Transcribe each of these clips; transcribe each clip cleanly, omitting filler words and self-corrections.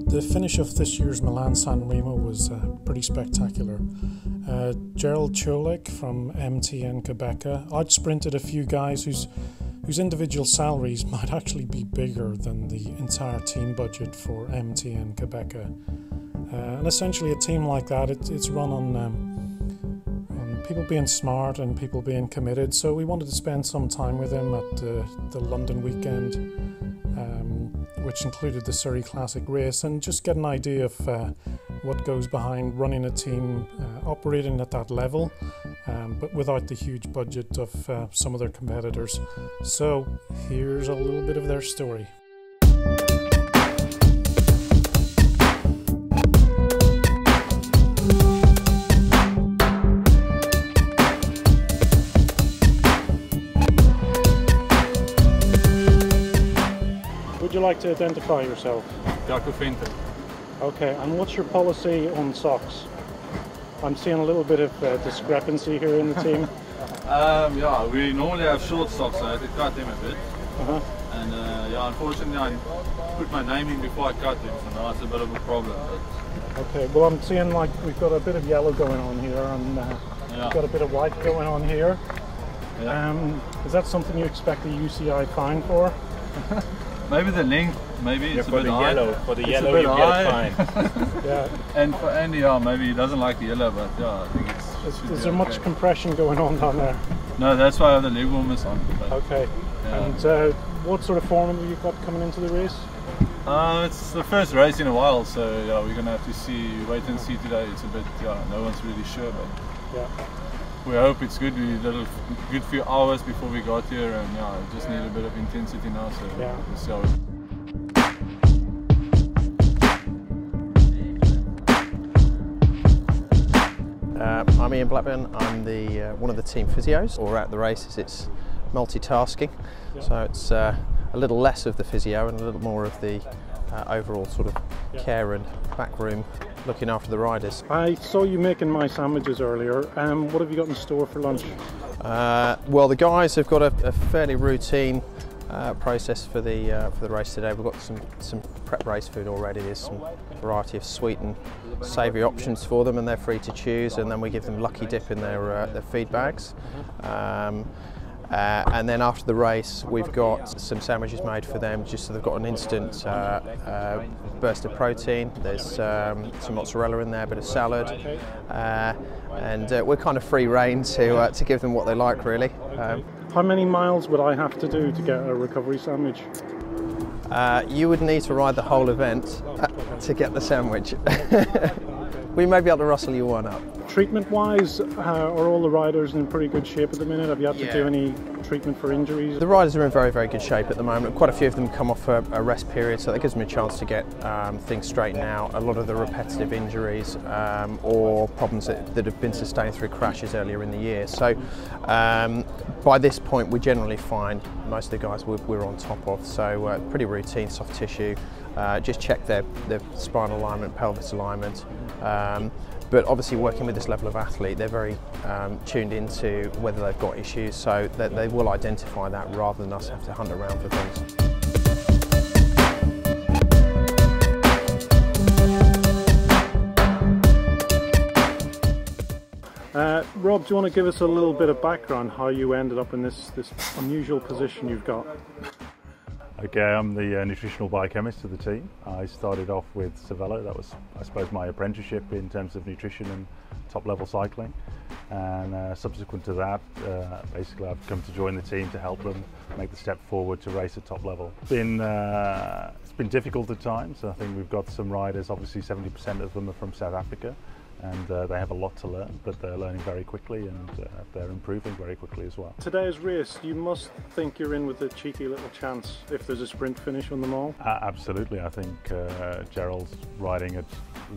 The finish of this year's Milan-San Remo was pretty spectacular. Gerald Cholek from MTN Qhubeka out-sprinted a few guys whose individual salaries might actually be bigger than the entire team budget for MTN Qhubeka. And essentially a team like that, it's run on people being smart and people being committed, so we wanted to spend some time with him at the London weekend, which included the Surrey Classic race, and just get an idea of what goes behind running a team operating at that level, but without the huge budget of some of their competitors. So here's a little bit of their story. Would you like to identify yourself? Okay, and what's your policy on socks? I'm seeing a little bit of discrepancy here in the team. Yeah, we normally have short socks, so I had to cut them a bit. And yeah, unfortunately I put my name in before I cut them, so now it's a bit of a problem. But... Okay, well I'm seeing like we've got a bit of yellow going on here, and we've got a bit of white going on here. Yeah. Is that something you expect a UCI fine for? Maybe the length, maybe it's a bit high. For the yellow, you get a fine. Yeah. And for Andy, yeah, maybe he doesn't like the yellow, but yeah, I think it's... Is there much compression going on down there? No, that's why I have the leg warmers on. But, okay. Yeah. And what sort of form have you got coming into the race? It's the first race in a while, so yeah, we're going to have to wait and see today. It's a bit, yeah, no one's really sure, but... Yeah. We hope it's good. We did a good few hours before we got here, and yeah, we just need a bit of intensity now, so we'll see how it. I'm Ian Blackburn. I'm one of the team physios. Or at the races, it's multitasking, so it's a little less of the physio and a little more of the overall sort of care and backroom looking after the riders. I saw you making my sandwiches earlier. What have you got in store for lunch? Well, the guys have got a fairly routine process for the race today. We've got some prep race food already. There's some variety of sweet and savoury options for them, and they're free to choose. And then we give them Lucky Dip in their feed bags. And then after the race, we've got some sandwiches made for them, just so they've got an instant burst of protein. There's some mozzarella in there, a bit of salad, and we're kind of free rein to give them what they like, really. How many miles would I have to do to get a recovery sandwich? You would need to ride the whole event to get the sandwich. We may be able to rustle you one up. Treatment-wise, are all the riders in pretty good shape at the minute? Have you had to do any treatment for injuries? The riders are in very, very good shape at the moment. Quite a few of them come off a rest period, so that gives them a chance to get things straightened out. A lot of the repetitive injuries or problems that have been sustained through crashes earlier in the year. So by this point, we generally find most of the guys we're on top of. So pretty routine soft tissue. Just check their spinal alignment, pelvis alignment. But obviously working with this level of athlete, they're very tuned into whether they've got issues, so that they will identify that rather than us have to hunt around for things. Rob, do you want to give us a little bit of background how you ended up in this unusual position you've got? Okay, I'm the nutritional biochemist of the team. I started off with Cervelo. That was, I suppose, my apprenticeship in terms of nutrition and top-level cycling. And subsequent to that, basically I've come to join the team to help them make the step forward to race at top level. It's been difficult at times. I think we've got some riders, obviously 70% of them are from South Africa, and they have a lot to learn, but they're learning very quickly, and they're improving very quickly as well. Today's race, you must think you're in with a cheeky little chance if there's a sprint finish on them all? Absolutely. I think Gerald's riding at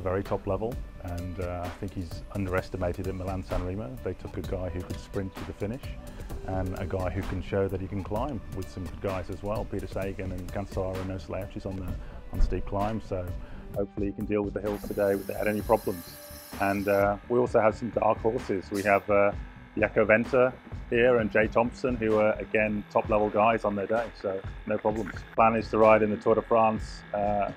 very top level, and I think he's underestimated at Milan-San Remo. They took a guy who could sprint to the finish, and a guy who can show that he can climb with some good guys as well. Peter Sagan and Kansara no slouches on steep climbs, so hopefully he can deal with the hills today without any problems. And we also have some dark horses. We have Jaco Venter here and Jay Thompson, who are again top level guys on their day, so no problems. Plan is to ride in the Tour de France,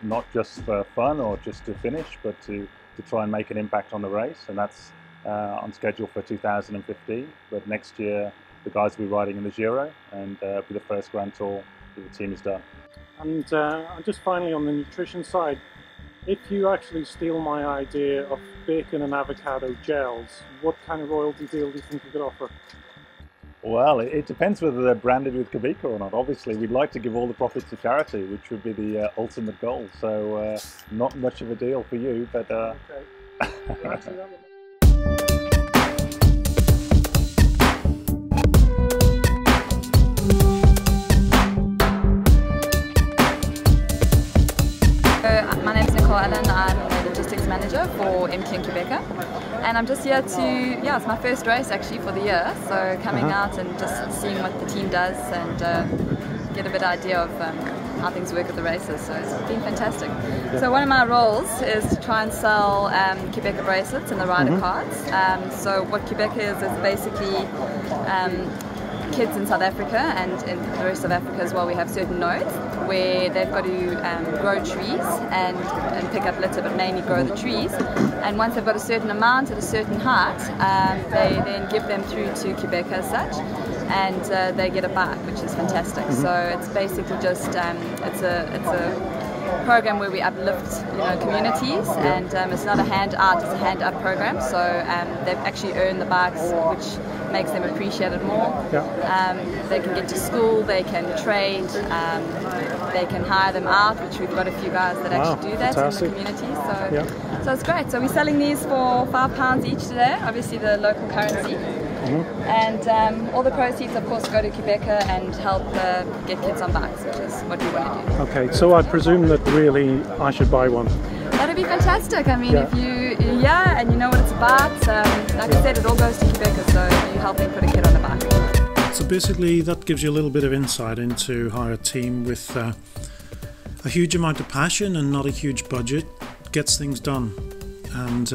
not just for fun or just to finish, but to try and make an impact on the race, and that's on schedule for 2015. But next year the guys will be riding in the Giro, and be the first Grand Tour that the team has done. And just finally on the nutrition side, if you actually steal my idea of bacon and avocado gels, what kind of royalty deal do you think you could offer? Well, it depends whether they're branded with Qhubeka or not. Obviously, we'd like to give all the profits to charity, which would be the ultimate goal. So, not much of a deal for you, but... Okay. My name is Ellen. I'm the logistics manager for MTN Qhubeka, and I'm just here to, it's my first race actually for the year, so coming out and just seeing what the team does and get a bit of idea of how things work at the races, so it's been fantastic. Yeah. So one of my roles is to try and sell Qhubeka bracelets and the rider cards. So what Qhubeka is basically kids in South Africa and in the rest of Africa as well. We have certain nodes where they've got to grow trees and pick up litter, but mainly grow the trees. And once they've got a certain amount at a certain height, they then give them through to Qhubeka as such, and they get a bike, which is fantastic. So it's basically just it's a program where we uplift communities, and it's not a hand out, it's a hand up program. So they've actually earned the bikes, which makes them appreciate it more. They can get to school, they can trade, they can hire them out, which we've got a few guys that actually do that in the community. So, so it's great. So we're selling these for £5 each today, obviously the local currency. And all the proceeds, of course, go to Qhubeka and help get kids on bikes, which is what we want to do. Okay, so I presume that really I should buy one. That'd be fantastic. I mean, if you, and you know what it's about. Like I said, it all goes to Qhubeka, so you're helping put a kid on a bike. So basically, that gives you a little bit of insight into how a team with a huge amount of passion and not a huge budget gets things done. And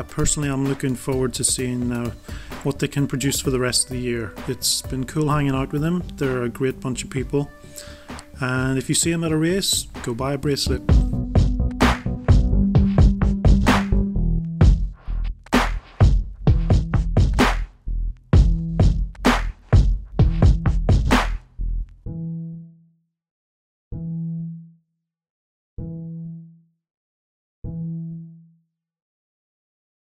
personally, I'm looking forward to seeing what they can produce for the rest of the year. It's been cool hanging out with them. They're a great bunch of people. And if you see them at a race, go buy a bracelet.